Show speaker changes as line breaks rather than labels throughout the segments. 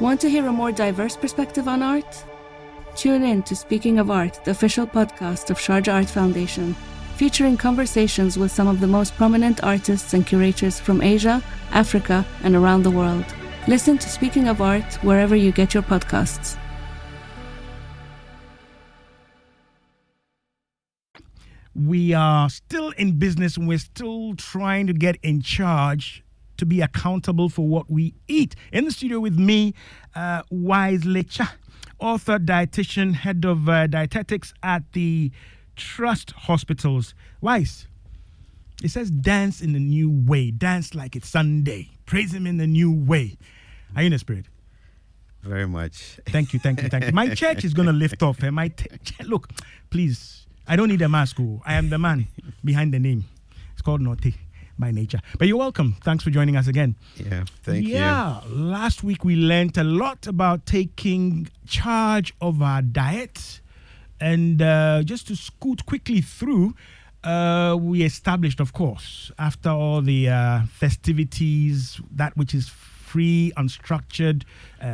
Want to hear a more diverse perspective on art? Tune in to Speaking of Art, the official podcast of Sharjah Art Foundation, featuring conversations with some of the most prominent artists and curators from Asia, Africa, and around the world. Listen to Speaking of Art wherever you get your podcasts.
We are still in business and we're still trying to get in charge to be accountable for what we eat. In the studio with me, Wise Lecha, author, dietitian, head of dietetics at the Trust Hospitals. Wise, it says dance in the new way. Dance like it's Sunday. Praise him in the new way. Are you in the spirit?
Very much.
Thank you. My church is going to lift off. Look, please. I don't need a mask. I am the man behind the name. It's called Norte by nature. But you're welcome. Thanks for joining us again.
Yeah, thank you.
Yeah, last week we learned a lot about taking charge of our diet. And just to scoot quickly through, we established, of course, after all the festivities, that which is free, unstructured,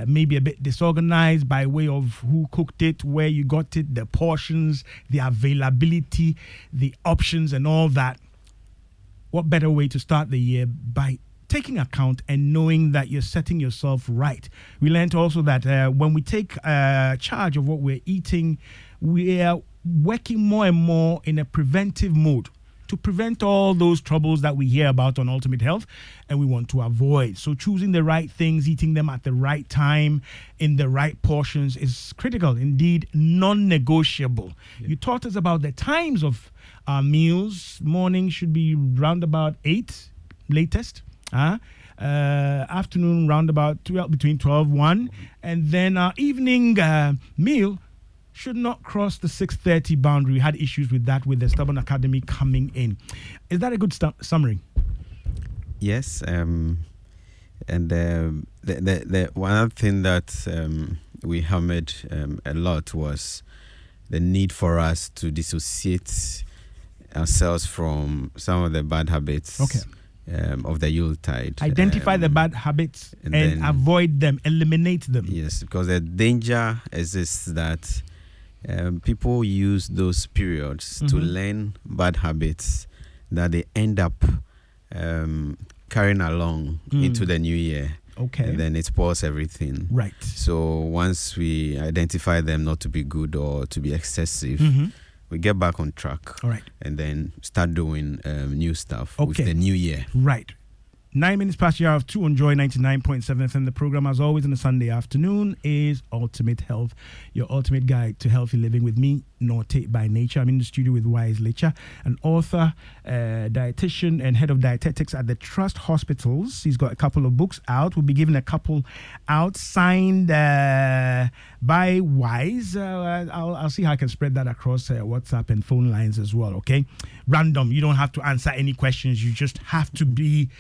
maybe a bit disorganized by way of who cooked it, where you got it, the portions, the availability, the options and all that. What better way to start the year by taking account and knowing that you're setting yourself right. We learned also that when we take charge of what we're eating, we are working more and more in a preventive mode to prevent all those troubles that we hear about on Ultimate Health and we want to avoid. So choosing the right things, eating them at the right time, in the right portions is critical, indeed non-negotiable. Yeah. You taught us about the times of our meals. Morning should be round about 8, latest. Afternoon round about between 12-1. And then our evening meal should not cross the 6:30 boundary. We had issues with that with the Stubborn Academy coming in. Is that a good summary?
Yes. And the one other thing that we hammered a lot was the need for us to dissociate ourselves from some of the bad habits of the Yuletide.
Identify the bad habits and then avoid them, eliminate them.
Yes, because the danger exists that people use those periods to learn bad habits that they end up carrying along into the new year.
Okay.
And then it spoils everything.
Right.
So once we identify them not to be good or to be excessive, we get back on track.
All right.
And then start doing new stuff with the new year.
Right. 9 minutes past the hour of 2 on Joy 99.7 FM. The program, as always, on a Sunday afternoon is Ultimate Health, your ultimate guide to healthy living with me, Norte by nature. I'm in the studio with Wise Lecha, an author, dietitian, and head of dietetics at the Trust Hospitals. He's got a couple of books out. We'll be giving a couple out signed by Wise. I'll see how I can spread that across WhatsApp and phone lines as well, okay? Random. You don't have to answer any questions. You just have to be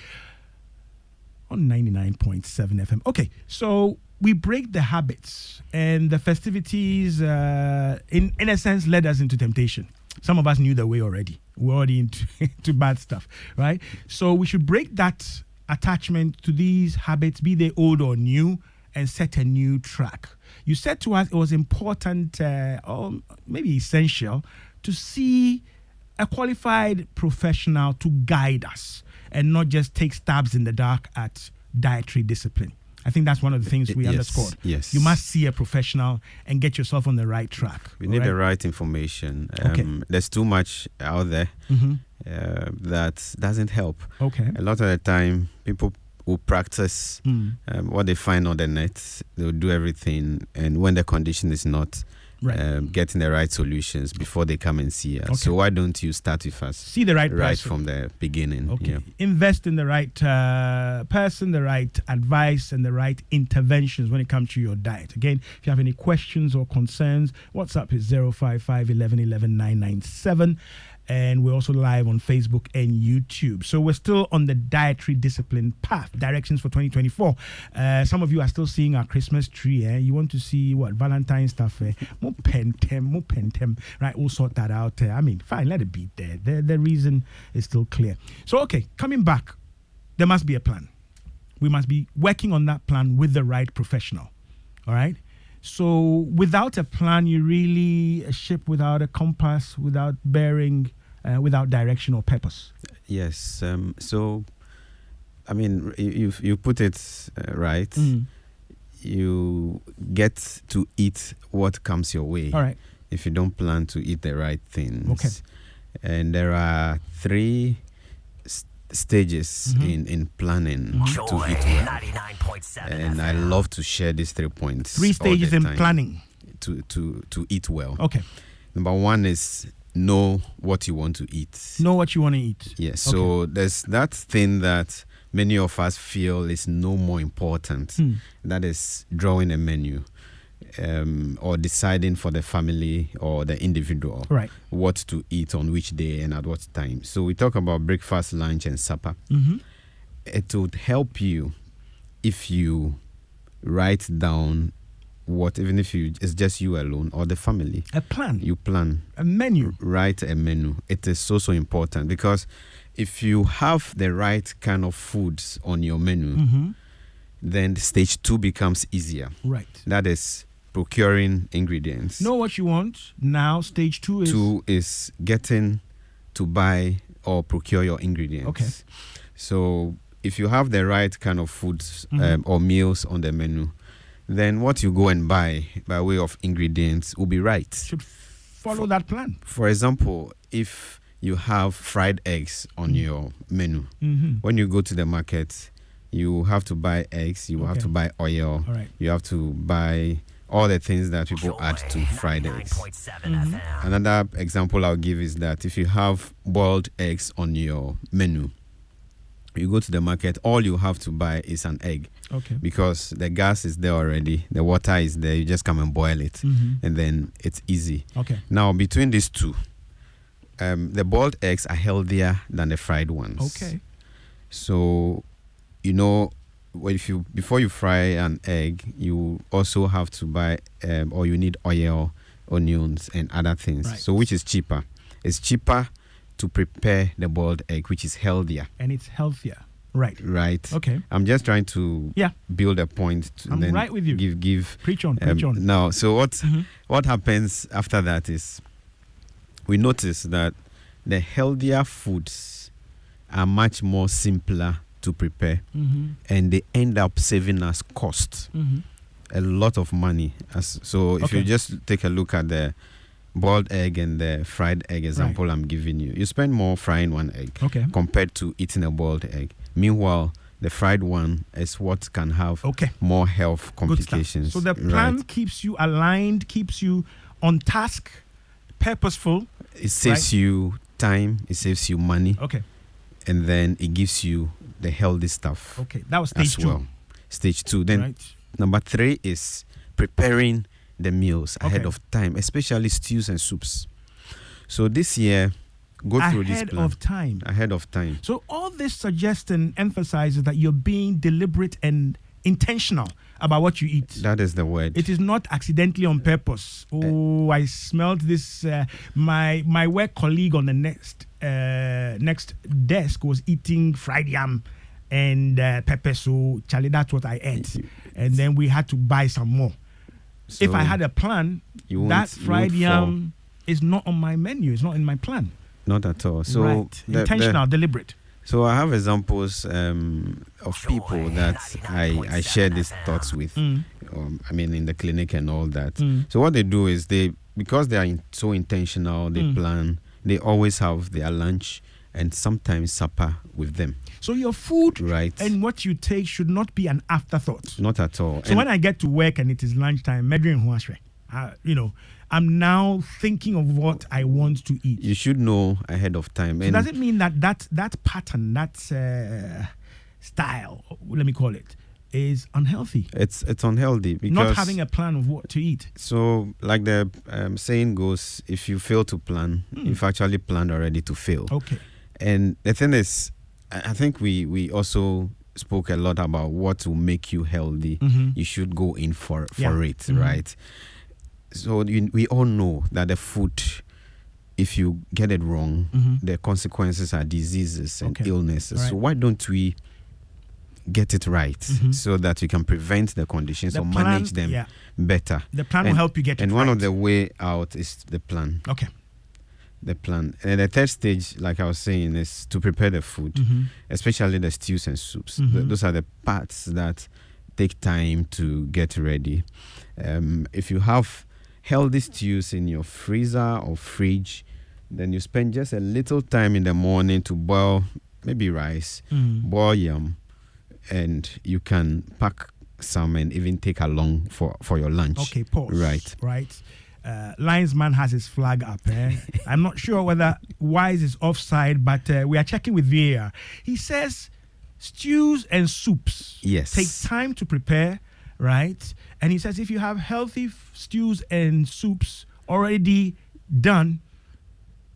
on 99.7 FM. Okay, so we break the habits, and the festivities, in a sense, led us into temptation. Some of us knew the way already. We're already into bad stuff, right? So we should break that attachment to these habits, be they old or new, and set a new track. You said to us it was important, or maybe essential, to see a qualified professional to guide us and not just take stabs in the dark at dietary discipline. I think that's one of the things we underscored.
Yes.
You must see a professional and get yourself on the right track.
We need the right information. There's too much out there that doesn't help.
Okay.
A lot of the time, people will practice what they find on the net. They'll do everything. And when the condition is not getting the right solutions before they come and see us.
Okay.
So why don't you start with us?
See the right person
from the beginning.
Okay.
Yeah.
Invest in the right person, the right advice, and the right interventions when it comes to your diet. Again, if you have any questions or concerns, WhatsApp is 055 11 11 997. And we're also live on Facebook and YouTube. So we're still on the dietary discipline path, directions for 2024. Some of you are still seeing our Christmas tree. You want to see what? Valentine's stuff. More pentem. Right, we'll sort that out. Fine, let it be there. The reason is still clear. So, okay, coming back, there must be a plan. We must be working on that plan with the right professional. All right. So without a plan, you're really a ship without a compass, without bearing, without direction or purpose.
Yes. So, I mean, you put it right. You get to eat what comes your way.
All right.
If you don't plan to eat the right things.
Okay.
And there are 3 stages in planning to eat well. And I love to share these 3 points.
3 stages in planning
to eat well.
Okay.
Number 1 is know what you want to eat.
Know what you want to eat.
Yes. So there's that thing that many of us feel is no more important. That is drawing a menu. Or deciding for the family or the individual what to eat on which day and at what time. So we talk about breakfast, lunch, and supper. It would help you if you write down even if it's just you alone or the family.
A plan.
You plan.
A menu.
Write a menu. It is so important because if you have the right kind of foods on your menu, then stage 2 becomes easier.
Right.
That is procuring ingredients.
Know what you want. Now, stage 2 is...
2 is getting to buy or procure your ingredients.
Okay.
So, if you have the right kind of foods or meals on the menu, then what you go and buy by way of ingredients will be right.
Should follow that plan.
For example, if you have fried eggs on your menu, when you go to the market, you have to buy eggs, you have to buy oil, you have to buy all the things that people add to fried eggs. Another example I'll give is that if you have boiled eggs on your menu, you go to the market, all you have to buy is an egg.
Okay.
Because the gas is there already, the water is there, you just come and boil it, and then it's easy.
Okay.
Now, between these two, the boiled eggs are healthier than the fried ones.
Okay.
So, before you fry an egg, you also have to buy or you need oil, onions, and other things.
Right.
So which is cheaper? It's cheaper to prepare the boiled egg, which is healthier.
And it's healthier. Right.
Right.
Okay.
I'm just trying to build a point.
I'm
then
right with you.
Give.
Preach on.
Now, so what happens after that is we notice that the healthier foods are much more simpler to prepare, and they end up saving us cost, a lot of money. If you just take a look at the boiled egg and the fried egg example I'm giving you, you spend more frying one egg compared to eating a boiled egg. Meanwhile, the fried one is what can have more health complications.
So the plan keeps you aligned, keeps you on task, purposeful.
It saves you time, it saves you money.
Okay.
And then it gives you the healthy stuff.
Okay, that was stage 2.
Well. Stage 2. Then number 3 is preparing the meals ahead of time, especially stews and soups. So this year, go through this plan. Ahead of time.
So all this suggests and emphasizes that you're being deliberate and intentional about what you eat.
That is the word.
It is not accidentally on purpose. I smelled this. My work colleague on the next desk was eating fried yam and pepper. So, Charlie, that's what I ate. And then we had to buy some more. So if I had a plan, that fried yam is not on my menu. It's not in my plan.
Not at all. So
intentional, deliberate.
So I have examples of people that I share these thoughts with. I mean, in the clinic and all that. So what they do is because they are so intentional, they plan. They always have their lunch and sometimes supper with them.
So your food and what you take should not be an afterthought.
Not at all.
So when I get to work and it is lunchtime, I'm now thinking of what I want to eat.
You should know ahead of time.
So does it mean that pattern, that style, let me call it, is unhealthy?
It's unhealthy because
not having a plan of what to eat.
So, like the saying goes, if you fail to plan, you've actually planned already to fail.
Okay.
And the thing is, I think we also spoke a lot about what will make you healthy. You should go in for it, right? So we all know that the food, if you get it wrong, the consequences are diseases and illnesses. Right. So why don't we get it right so that you can prevent the conditions or manage them better.
The plan will help you get it right.
And one of the way out is the plan.
Okay.
The plan. And the third stage, like I was saying, is to prepare the food, especially the stews and soups. Those are the parts that take time to get ready. If you have healthy stews in your freezer or fridge, then you spend just a little time in the morning to boil maybe rice, boil yam, and you can pack some and even take along for your lunch.
Okay, pause.
Right.
Linesman has his flag up. I'm not sure whether Wise is offside, but we are checking with VAR. He says stews and soups take time to prepare, right? And he says if you have healthy stews and soups already done,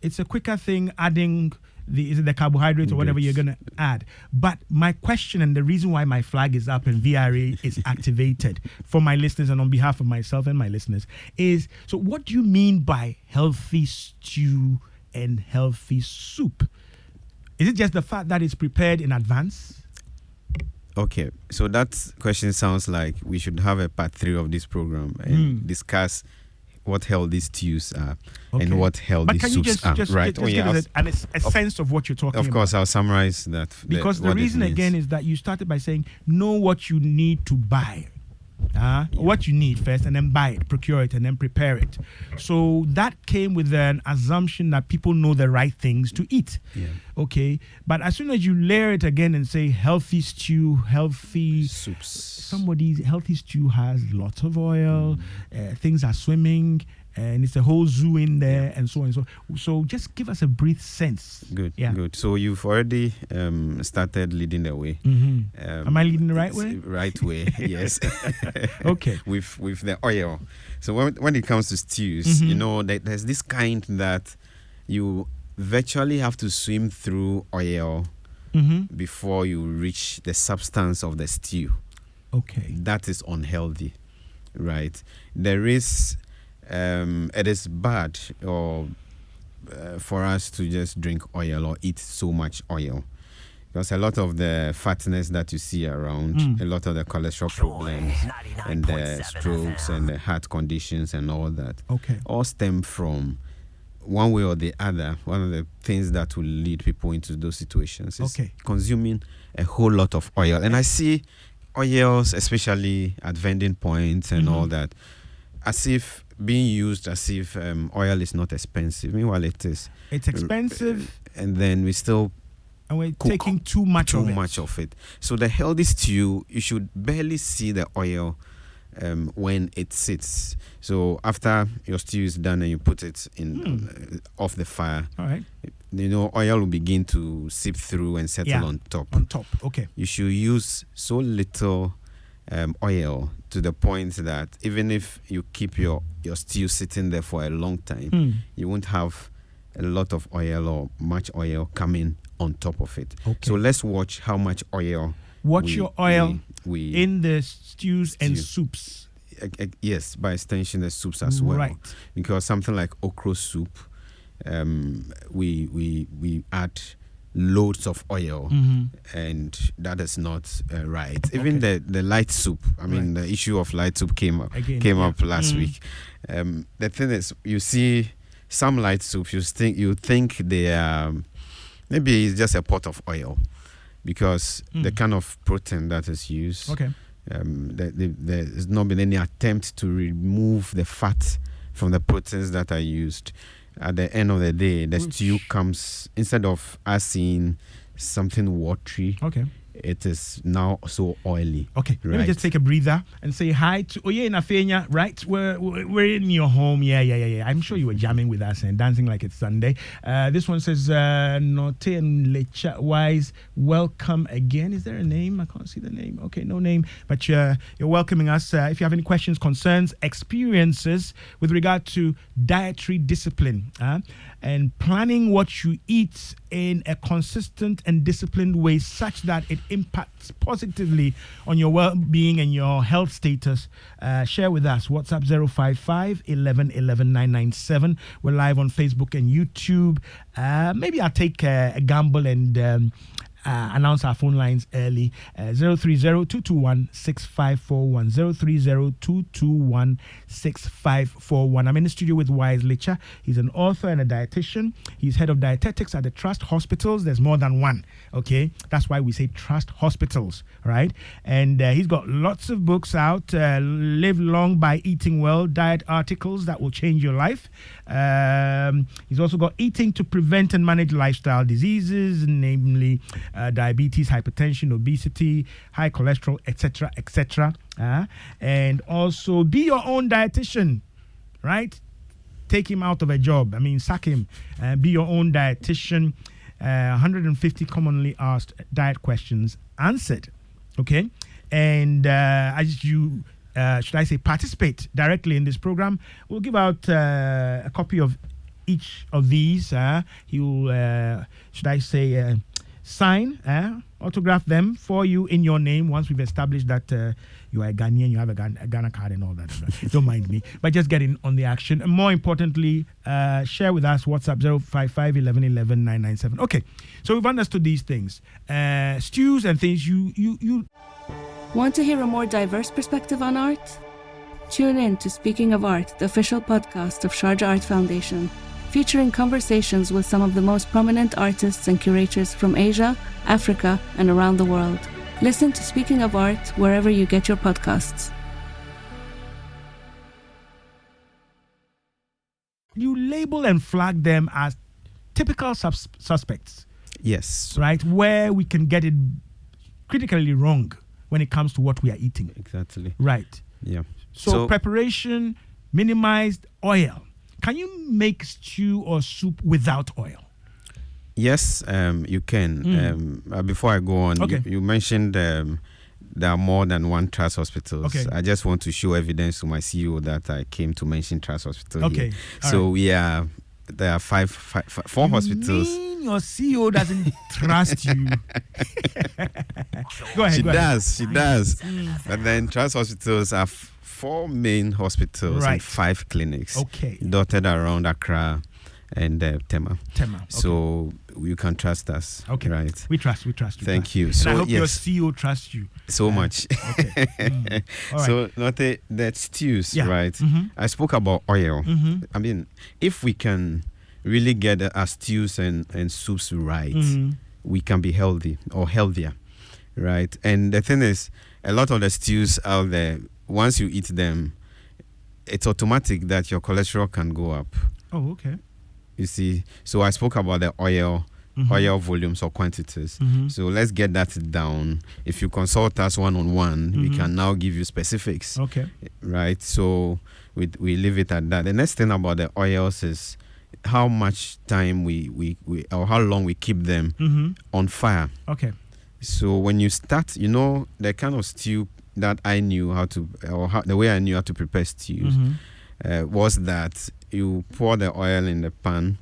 it's a quicker thing adding the carbohydrate or whatever you're going to add. But my question and the reason why my flag is up and VRA is activated for my listeners and on behalf of myself and my listeners is, so what do you mean by healthy stew and healthy soup? Is it just the fact that it's prepared in advance?
Okay, so that question sounds like we should have a part 3 of this program and discuss what healthy stews are and what healthy soups are.
Right. Give us a sense of what you're talking about.
Of course, I'll summarize that.
Because the reason again is that you started by saying know what you need to buy. What you need first, and then buy it, procure it, and then prepare it. So that came with an assumption that people know the right things to eat. Okay, but as soon as you layer it again and say healthy stew, healthy
soups,
somebody's healthy stew has lots of oil, things are swimming, and it's a whole zoo in there, and so on and so. So just give us a brief sense.
Good. So you've already started leading the way.
Am I leading the right way?
Right way, yes.
Okay.
With the oil. So when it comes to stews, you know, there's this kind that you virtually have to swim through oil before you reach the substance of the stew.
Okay.
That is unhealthy, right? There is... it is bad for us to just drink oil or eat so much oil, because a lot of the fatness that you see around, a lot of the cholesterol problems and the strokes and the heart conditions and all that, all stem from one way or the other. One of the things that will lead people into those situations is consuming a whole lot of oil. And I see oils, especially at vending points and all that, as if being used as if oil is not expensive. Meanwhile, it is.
It's expensive.
And then we still
and we're taking too much
of it. So the healthy stew, you should barely see the oil when it sits. So after your stew is done and you put it in off the fire,
all right,
you know, oil will begin to seep through and settle on top.
Okay.
You should use so little oil to the point that even if you keep your stew sitting there for a long time, you won't have a lot of oil or much oil coming on top of it. So let's watch how much oil.
Your oil in the stews and soups.
Yes, by extension the soups as well.
Right.
Because something like okra soup, we add loads of oil, and that is not right. Even the light soup, I mean, the issue of light soup came up last week. The thing is, you see some light soup, you think they are, maybe it's just a pot of oil, because the kind of protein that is used, there's not been any attempt to remove the fat from the proteins that are used. At the end of the day, the stew comes, instead of us seeing something watery, it is now so oily.
Okay, let me just take a breather and say hi to Oye Nafenya, right? We're in your home. Yeah. I'm sure you were jamming with us and dancing like it's Sunday. This one says, Note and Lecha Wise, welcome again. Is there a name? I can't see the name. Okay, no name, but you're welcoming us. If you have any questions, concerns, experiences with regard to dietary discipline and planning what you eat in a consistent and disciplined way such that it impacts positively on your well-being and your health status, share with us. WhatsApp 055 11 11 997. We're live on Facebook and YouTube. Maybe I'll take a gamble and announce our phone lines early. 030-221-6541. 030-221-6541. I'm in the studio with Wise Licha. He's an author and a dietitian. He's head of dietetics at the Trust Hospitals. There's more than one, okay? That's why we say Trust Hospitals, right? And he's got lots of books out. Live Long by Eating Well, diet articles that will change your life. He's also got Eating to Prevent and Manage Lifestyle Diseases, namely diabetes, hypertension, obesity, high cholesterol, etc., etc. And also Be Your Own Dietitian, right? Take him out of a job. Sack him. Be Your Own Dietitian. 150 commonly asked diet questions answered. Okay? And as you, should I say, participate directly in this program, we'll give out a copy of each of these. He will, should I say, sign, autograph them for you in your name once we've established that you are a Ghanaian, you have a Ghana card and all that. Don't mind me. But just get in on the action. And more importantly, share with us WhatsApp 055 11 11 997. Okay, so we've understood these things. Stews and things you
Want to hear a more diverse perspective on art? Tune in to Speaking of Art, the official podcast of Sharjah Art Foundation, featuring conversations with some of the most prominent artists and curators from Asia, Africa, and around the world. Listen to Speaking of Art wherever you get your podcasts.
You label and flag them as typical suspects.
Yes.
Right? Where we can get it critically wrong when it comes to what we are eating.
Exactly.
Right.
Yeah.
So preparation, minimized oil. Can you make stew or soup without oil?
Yes, you can. Before I go on,
Okay.
you mentioned there are more than one Trust Hospitals.
Okay.
I just want to show evidence to my CEO that I came to mention Trust Hospital
Okay.
here.
All
So
right.
there are four
You
hospitals.
mean your CEO doesn't trust you? Go ahead.
She
go ahead.
does. But then Trust Hospitals are 4 main hospitals
Right.
and 5 clinics
Okay.
dotted around Accra and Tema.
Tema. Okay.
So you can trust us.
Okay.
Right.
We trust.
Thank you.
And
So
I hope your
yes,
CEO trusts you.
so much.
Okay. All right.
So Note that stews,
Yeah.
right?
Mhm.
I spoke about oil.
Mhm.
If we can really get our stews and soups right,
Mhm.
we can be healthy or healthier, right? And the thing is, a lot of the stews out there, once you eat them, it's automatic that your cholesterol can go up.
Oh, okay.
You see, so I spoke about the oil volumes or quantities.
Mhm.
So let's get that down. If you consult us one-on-one, we can now give you specifics,
Okay.
right? So we leave it at that. The next thing about the oils is how much time we or how long we keep them
Mhm.
on fire.
Okay.
So when you start, the kind of stew that I knew how to, the way I knew how to prepare stews was that you pour the oil in the pan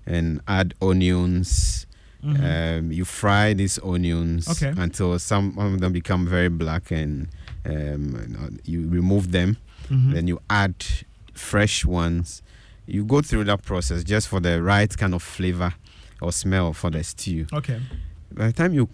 and add onions. You fry these onions until some of them become very black, and you remove them. Then you add fresh ones. You go through that process just for the right kind of flavor or smell for the stew.
Okay.
By the time you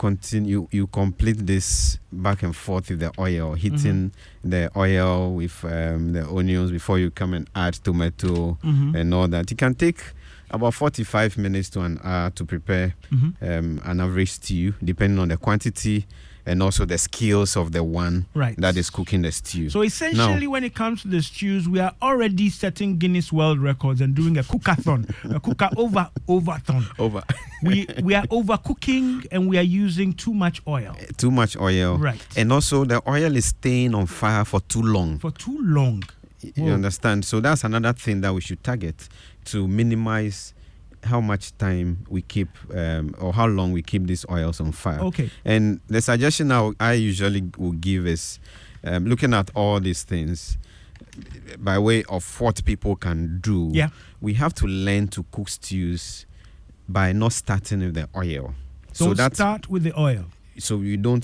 complete this back and forth with the oil, heating the oil with the onions before you come and add tomato and all that. It can take about 45 minutes to an hour to prepare an average stew, depending on the quantity and also the skills of the one that is cooking the stew.
So essentially, when it comes to the stews, we are already setting Guinness World Records and doing a cookathon, a overthon. We are overcooking and we are using too much oil.
Too much oil.
Right.
And also the oil is staying on fire for too long. You understand? So that's another thing that we should target to minimize how much time we keep or how long we keep these oils on fire.
Okay.
And the suggestion I usually will give is looking at all these things by way of what people can do.
Yeah.
We have to learn to cook stews by not starting with the oil.
Don't start with the oil.
So you don't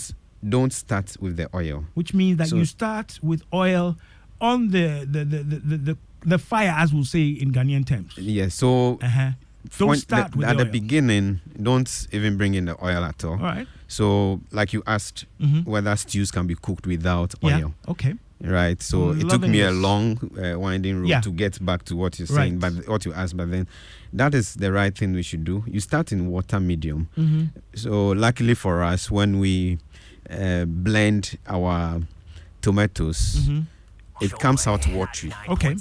start with the oil.
Which means that you start with oil on the fire, as we'll say in Ghanaian terms.
Yeah. So
Don't start with
at
the
the
oil.
beginning. Don't even bring in the oil at all.
All right.
So, like you asked, whether stews can be cooked without
Yeah.
oil.
Okay.
Right, so
I'm
it took me a
loving this.
long, winding road
Yeah.
to get back to what you're saying,
Right.
but what you asked. But then, that is the right thing we should do. You start in water medium. So, luckily for us, when we blend our tomatoes, it comes out watery.
Okay.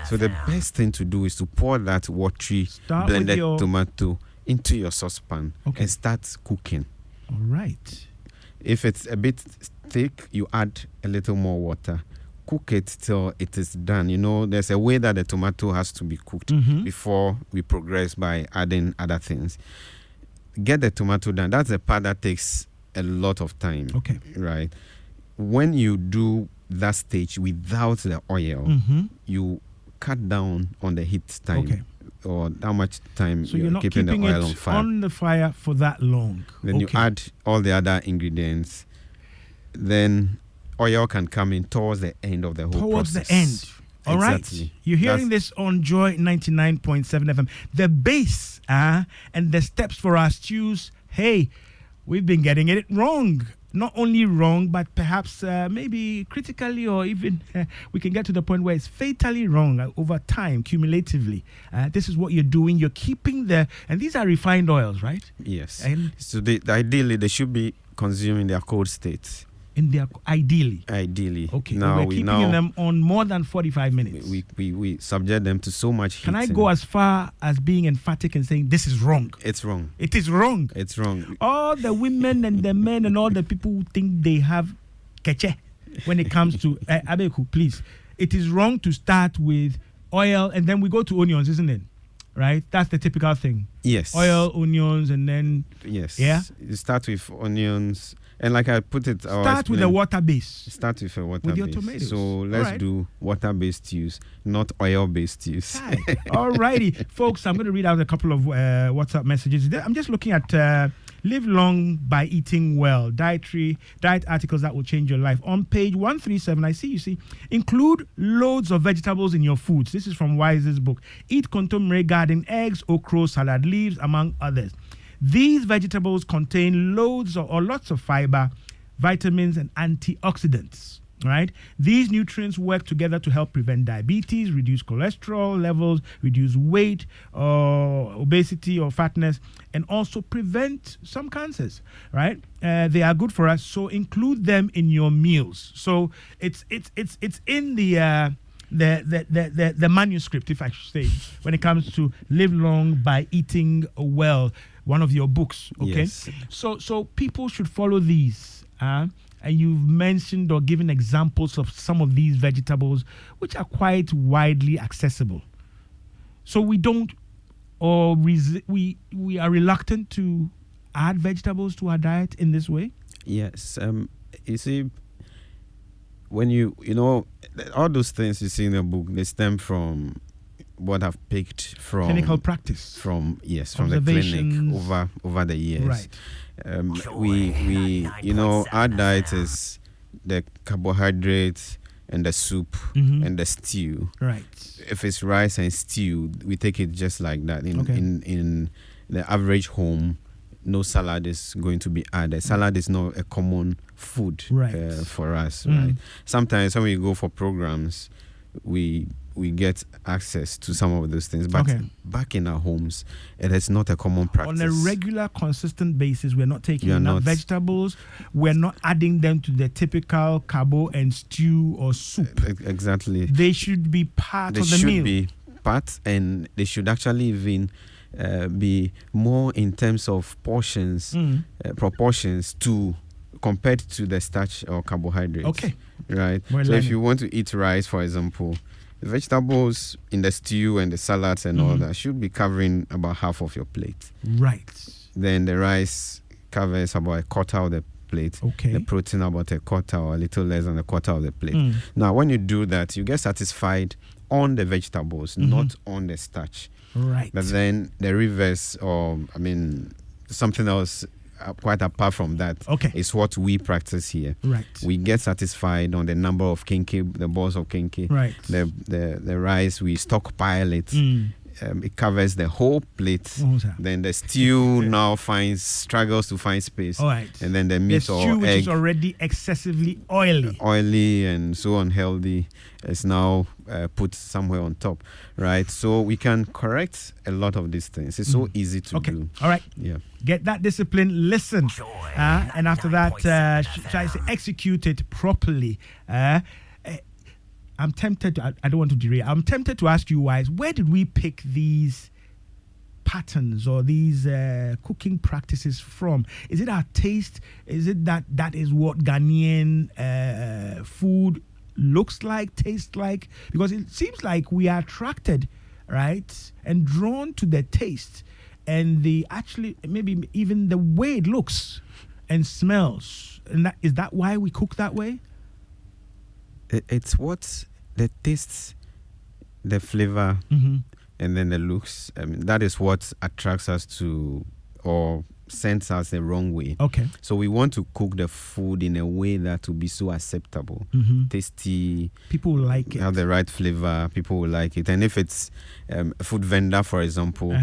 So the best thing to do is to pour that watery
Start with
blended
your-
tomato into your saucepan and start cooking.
All right.
If it's a bit thick, you add a little more water. Cook it till it is done. You know, there's a way that the tomato has to be cooked before we progress by adding other things. Get the tomato done. That's the part that takes a lot of time.
Okay.
Right. When you do that stage without the oil, you cut down on the heat time.
Okay.
Or how much time
So you're not
keeping
keeping
the oil
it
on fire.
on the fire for that long.
Then you
Okay.
add all the other ingredients. Then oil can come in towards the end of the whole
towards
process.
the end. All right.
Exactly.
You're hearing this on Joy 99.7 FM. The base and the steps for our stews. Hey, we've been getting it wrong. Not only wrong, but perhaps maybe critically, or even we can get to the point where it's fatally wrong over time, cumulatively. This is what you're doing. You're keeping and these are refined oils, right?
Yes.
And
So ideally, they should be consumed in their cold state.
in their ideally.
Ideally.
Okay.
Now
we're keeping them on more than 45 minutes.
we subject them to so much heat.
Can I go as far as being emphatic and saying this is wrong?
It's wrong.
It is wrong.
It's wrong.
All the women and the men and all the people who think they have keche when it comes to Abeku, please. It is wrong to start with oil and then we go to onions, isn't it? Right? That's the typical thing.
Yes.
Oil, onions, and then
Yes.
Yeah?
You start with onions, and like I put it,
start with the water base.
Start with a water
With your
base.
tomatoes.
So let's
Alright.
do water-based stews, not oil-based stews.
Alrighty, folks, I'm going to read out a couple of WhatsApp messages. I'm just looking at Live Long by Eating Well, diet articles that will change your life. On page 137, I see, include loads of vegetables in your foods. This is from Wise's book. Eat kontomire garden eggs, okra, salad leaves, among others. These vegetables contain loads or lots of fiber, vitamins, and antioxidants. Right? These nutrients work together to help prevent diabetes, reduce cholesterol levels, reduce weight, obesity or fatness, and also prevent some cancers. Right? They are good for us, so include them in your meals. So it's in the manuscript, if I should say, when it comes to Live Long by Eating Well, one of your books. Okay,
Yes.
so people should follow these. And you've mentioned or given examples of some of these vegetables, which are quite widely accessible. So we don't, or we are reluctant to add vegetables to our diet in this way.
Yes. You see, when you know, all those things you see in the book, they stem from what I've picked from
Clinical practice.
from the clinic
Observations.
over the years.
Right.
We our diet is the carbohydrates and the soup and the stew.
Right.
If it's rice and stew, we take it just like that.
Okay.
In the average home, no salad is going to be added. Salad is not a common food
Right.
for us. Right. Sometimes when we go for programs, we get access to some of those things, but
Okay.
back in our homes, it is not a common practice.
On a regular, consistent basis, we're not taking
You're
enough
not.
vegetables. We're not adding them to the typical carbo and stew or soup.
Exactly.
They should be part
They
of the
should
meal.
be part, and they should actually even be more in terms of portions, proportions to compared to the starch or carbohydrates.
Okay.
Right.
We're
So if
learning.
you want to eat rice, for example, the vegetables in the stew and the salads and all that should be covering about half of your plate.
Right.
Then the rice covers about a quarter of the plate.
Okay.
The protein about a quarter or a little less than a quarter of the plate. Now, when you do that, you get satisfied on the vegetables, not on the starch.
Right.
But then the reverse, or something else quite apart from that, is what we practice here.
Right.
We get satisfied on the number of kenkey, the balls of kenkey.
Right.
The rice, we stockpile it. it covers the whole plate. Then the stew now struggles to find space.
All right.
And then the meat or
stew, which
egg,
is already excessively oily
and so unhealthy, is now put somewhere on top, right? So we can correct a lot of these things. It's so easy to do.
All right.
Yeah.
Get that discipline, listen, and after that, shall I say, execute it properly. I'm tempted to, I don't want to derail. I'm tempted to ask you, Wise, where did we pick these patterns or these cooking practices from? Is it our taste? Is it that is what Ghanaian food looks like, tastes like? Because it seems like we are attracted, right, and drawn to the taste and the actually maybe even the way it looks and smells. And is that why we cook that way?
It's what the taste, the flavor, and then the looks. I mean, that is what attracts us to or sends us the wrong way.
Okay.
So we want to cook the food in a way that will be so acceptable, tasty.
People will like it.
Have the right flavor. People will like it. And if it's a food vendor, for example,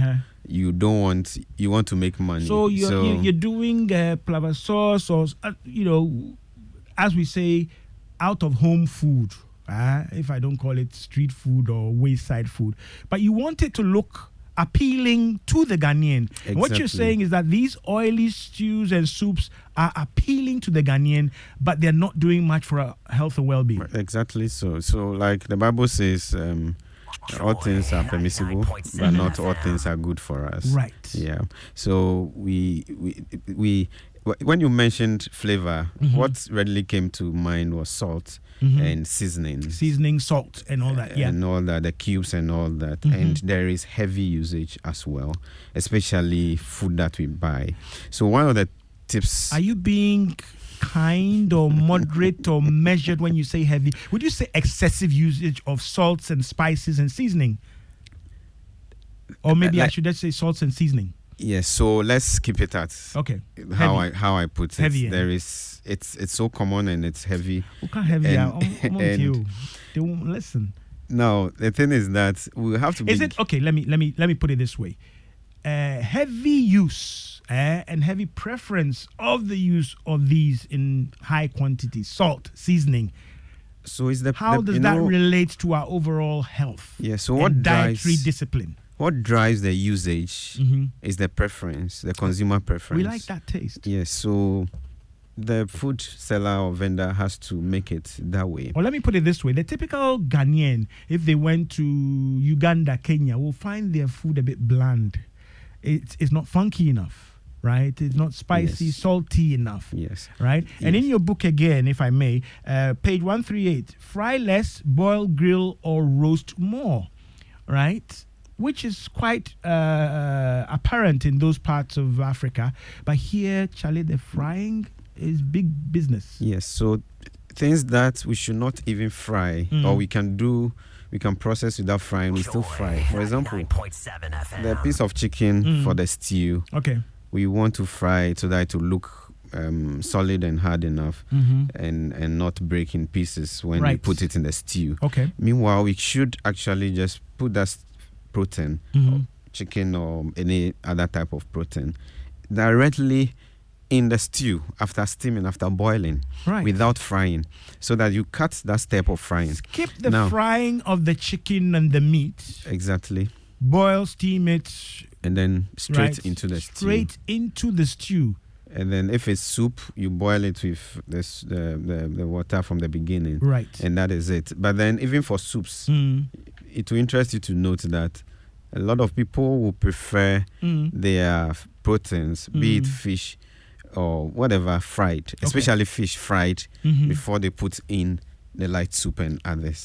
you want to make money.
So you're doing plover sauce or as we say, out of home food. If I don't call it street food or wayside food, but you want it to look appealing to the Ghanaian. Exactly. What you're saying is that these oily stews and soups are appealing to the Ghanaian, but they're not doing much for our health and well-being.
Exactly. So like the Bible says, all things are permissible, but not all things are good for us.
Right.
Yeah. So we when you mentioned flavor, what readily came to mind was salt and seasoning,
salt, and all that. Yeah,
and all that, the cubes and all that. And there is heavy usage as well, especially food that we buy. So one of the tips.
Are you being kind or moderate or measured when you say heavy? Would you say excessive usage of salts and spices and seasoning? Or maybe I should just say salts and seasoning.
Yes, so let's keep it at how I put it.
Heavy,
it's so common and it's heavy.
Heavy. I'm with you. They won't listen.
No, the thing is that we have to.
Is it okay? Let me put it this way: heavy use and heavy preference of the use of these in high quantity, salt, seasoning.
So
how does that relate to our overall health?
Yeah. So what
dietary discipline?
What drives the usage is the preference, the consumer preference.
We like that taste.
Yes, so the food seller or vendor has to make it that way.
Well, let me put it this way. The typical Ghanaian, if they went to Uganda, Kenya, will find their food a bit bland. It's not funky enough, right? It's not spicy, salty enough.
Yes.
Right?
Yes.
And in your book again, if I may, page 138, fry less, boil, grill, or roast more, right? Which is quite apparent in those parts of Africa. But here, Charlie, the frying is big business.
Yes, so things that we should not even fry or we can process without frying, we still fry. For example, the piece of chicken for the stew, we want to fry it so that it will look solid and hard enough and not break in pieces when we put it in the stew. Meanwhile, we should actually just put that protein, or chicken or any other type of protein, directly in the stew after steaming, after boiling, without frying, so that you cut that step of frying.
Skip the frying of the chicken and the meat.
Exactly.
Boil, steam it,
and then straight into the stew.
Straight into the stew.
And then if it's soup, you boil it with the water from the beginning.
Right.
And that is it. But then even for soups, it will interest you to note that a lot of people will prefer their proteins, be it fish or whatever, fried, especially fish fried, before they put in the light soup and others.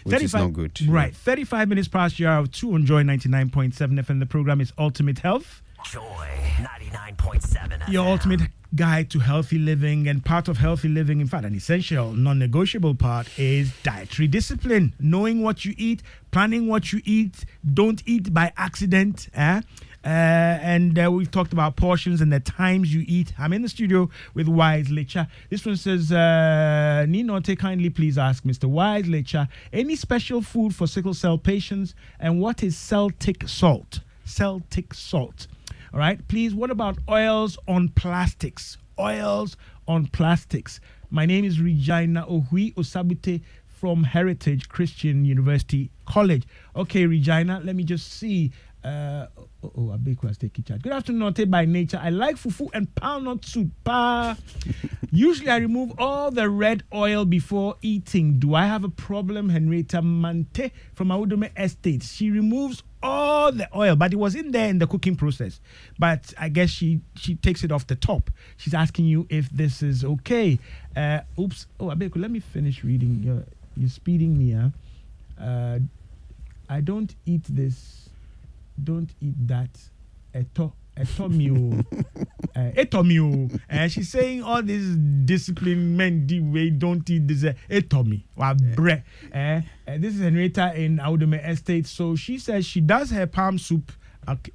Which is not good.
Right. 35 minutes past your hour 2 on Joy 99.7 FM. The program is Ultimate Health.
Joy 99.7 FM.
Your ultimate guide to healthy living, and part of healthy living, in fact, an essential, non-negotiable part, is dietary discipline. Knowing what you eat, planning what you eat, don't eat by accident. And we've talked about portions and the times you eat. I'm in the studio with Wise Lecha. This one says, Ninote, kindly please ask Mr. Wise Lecha, any special food for sickle cell patients, and what is Celtic salt? Celtic salt. All right, please, what about oils on plastics? Oils on plastics. My name is Regina Ohui Osabute from Heritage Christian University College. Okay, Regina, let me just see. Abeku has taken charge. Good afternoon, Note by Nature. I like fufu and palm nut soup. Usually I remove all the red oil before eating. Do I have a problem? Henrietta Mante from Audome Estate. She removes all the oil, but it was in there in the cooking process. But I guess she takes it off the top. She's asking you if this is okay. Abeku, let me finish reading. You're speeding me, huh? I don't eat this. Don't eat that. Etomio. She's saying all these discipline men don't eat this. Etomi. This is Henrietta in Audome Estate. So she says she does her palm soup.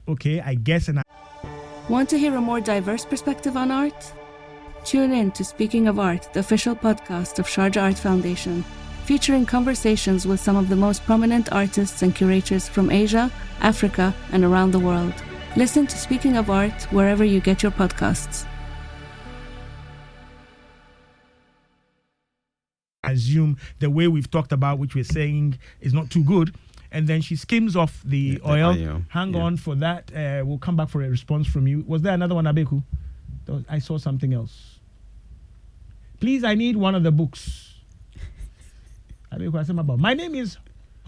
Okay, I guess.
Want to hear a more diverse perspective on art? Tune in to Speaking of Art, the official podcast of Sharjah Art Foundation, featuring conversations with some of the most prominent artists and curators from Asia, Africa, and around the world. Listen to Speaking of Art wherever you get your podcasts.
Assume the way we've talked about, which we're saying is not too good, and then she skims off the oil. Hang on for that. We'll come back for a response from you. Was there another one, Abeku? I saw something else. Please, I need one of the books. My name is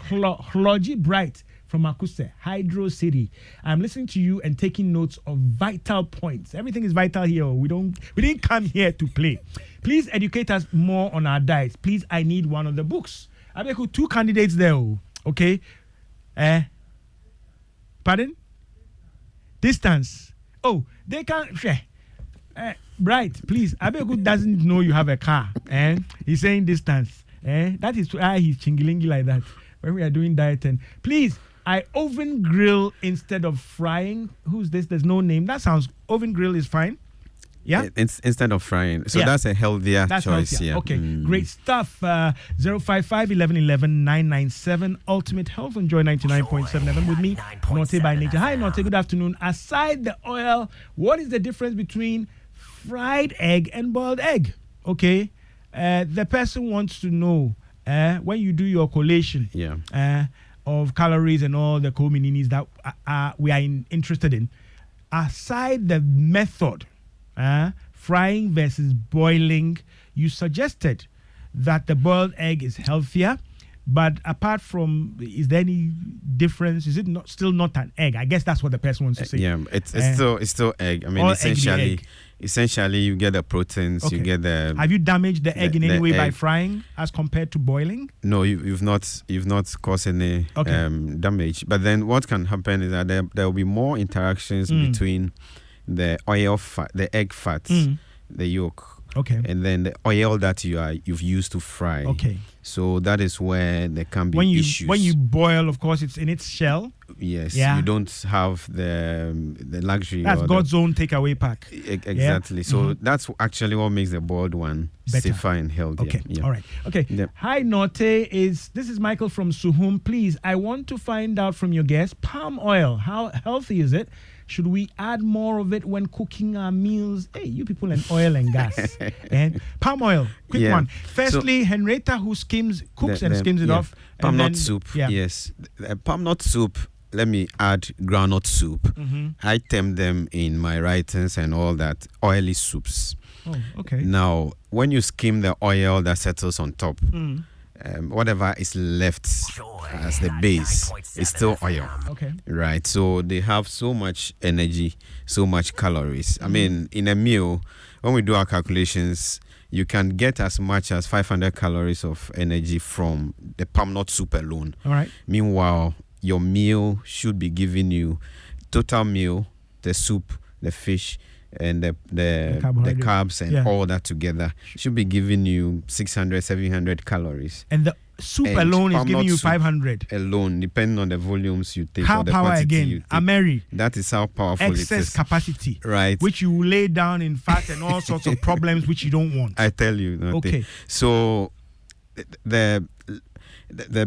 Hloji Bright from Akuse, Hydro City. I'm listening to you and taking notes of vital points. Everything is vital here. We didn't come here to play. Please educate us more on our diets. Please, I need one of the books. Abeku, 2 candidates there. Okay. Pardon? Distance. Oh, they can't share. Bright, please. Abeku doesn't know you have a car. He's saying distance. That is why he's chingilingi like that when we are doing diet. And please, I oven grill instead of frying. Who's this? There's no name. That sounds, oven grill is fine. Yeah?
Instead of frying. So that's a healthier choice.
Healthier.
Yeah.
Okay, great stuff. 055 1111 997 Ultimate Health. Enjoy 99.7 FM with me, Note by Nature. Hi, Note. Good afternoon. Aside the oil, what is the difference between fried egg and boiled egg? Okay. The person wants to know when you do your collation of calories and all the co-mininis that we are interested in, aside the method, frying versus boiling, you suggested that the boiled egg is healthier. But apart from, is there any difference? Is it still not an egg? I guess that's what the person wants to say.
Yeah, it's still egg. I mean, essentially, you get the proteins. Okay. You get the.
Have you damaged the egg in any way by frying as compared to boiling?
No, you've not caused any damage. But then what can happen is that there will be more interactions between the oil fat, the egg fat, the yolk.
Okay.
And then the oil that you've used to fry.
Okay.
So that is where there can be issues.
When you boil, of course, it's in its shell.
Yes. Yeah. You don't have the luxury.
That's God's own takeaway pack.
Exactly. Yeah. So that's actually what makes the boiled one better, safer and healthier.
Okay.
Yeah.
All right. Okay. Yep. Hi, Note. This is Michael from Suhum. Please, I want to find out from your guest, palm oil. How healthy is it? Should we add more of it when cooking our meals? Hey, you people and oil and gas. And palm oil, quick one. Firstly, so, Henrietta, who cooks and skims it off.
Palm nut soup, yes. Palm nut soup, let me add groundnut soup. Mm-hmm. I term them in my writings and all that oily soups.
Oh, okay.
Now, when you skim the oil that settles on top, whatever is left as the base is still oil.
Okay.
Right. So they have so much energy, so much calories. I mean, in a meal, when we do our calculations, you can get as much as 500 calories of energy from the palm nut soup alone.
All right.
Meanwhile, your meal should be giving you total meal, the soup, the fish, and the carbs and all that together should be giving you 600, 700 calories.
And the soup
And
alone is
palm
giving
nut
you
soup
500.
alone, depending on the volumes you take
Car
or the
power
quantity
again,
you take.
Ameri,
That is how powerful it
excess
is.
capacity,
Right.
which you will lay down in fat and all sorts of problems which you don't want.
I tell you. Nothing.
Okay.
So the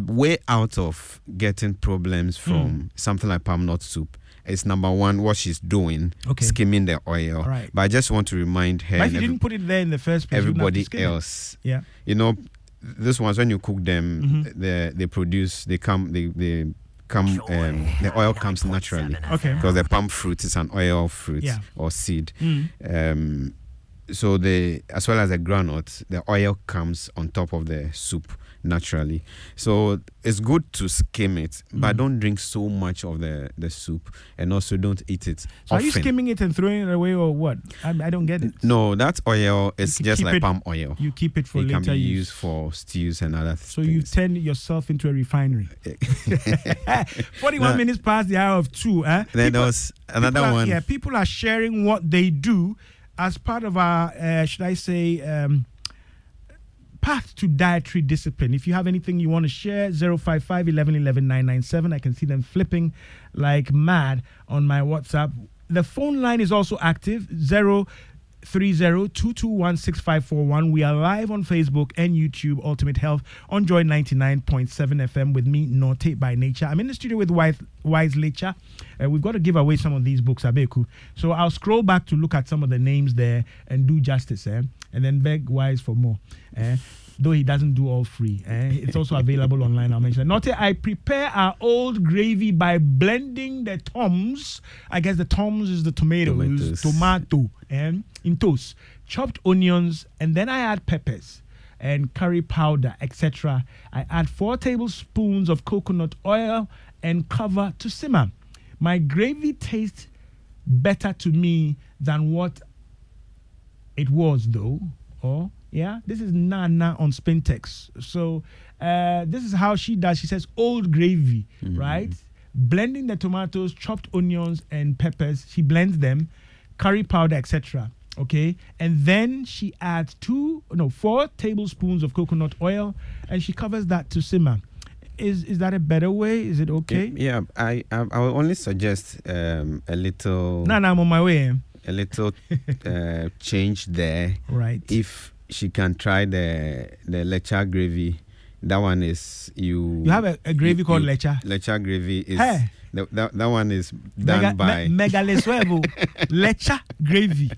way out of getting problems from something like palm nut soup is, number one, what she's doing, skimming the oil.
Right.
But I just want to remind her,
But if you didn't put it there in the first place, you wouldn't have to
everybody
skim it.
else,
Yeah.
you know, these ones, when you cook them, the oil comes naturally.
Okay.
Because the palm fruit is an oil fruit or seed. So as well as the granite, the oil comes on top of the soup naturally. So it's good to skim it, but don't drink so much of the soup, and also don't eat it
So
often.
are you skimming it and throwing it away, or what? I don't get it.
No, that oil is
You
just
keep
like
it-
palm oil.
You keep it for
It
later
can be
use.
used for stews and other
So
things.
you turn yourself into a refinery. 41 minutes past the hour of 2.
Then there was another one.
Yeah, people are sharing what they do as part of our, should I say, path to dietary discipline. If you have anything you want to share, 055 11 11 997. I can see them flipping like mad on my WhatsApp. The phone line is also active, 030-221-6541. We are live on Facebook and YouTube, Ultimate Health, on Joy 99.7 FM with me, Norte by Nature. I'm in the studio with Wise Lecha. We've got to give away some of these books, Abeku. So I'll scroll back to look at some of the names there and do justice, and then beg Wise for more. Though he doesn't do all free. It's also available online. I'll mention it. Norte, I prepare our old gravy by blending the toms. I guess the toms is the tomatoes. Tomato, in toast. Chopped onions, and then I add peppers and curry powder, etc. I add 4 tablespoons of coconut oil and cover to simmer. My gravy tastes better to me than what it was, though. Yeah, this is Nana on Spintex. So this is how she does. She says old gravy, right? Blending the tomatoes, chopped onions, and peppers. She blends them, curry powder, etc. Okay, and then she adds 4 tablespoons of coconut oil, and she covers that to simmer. Is that a better way? Is it okay?
Yeah, I will only suggest a little.
Nana, I'm on my way.
A little change there.
Right.
If she can try the lecha gravy, that one is you
have a gravy called lecha.
Lecha gravy is
hey.
that one is done by
Megalesuevo lecha gravy.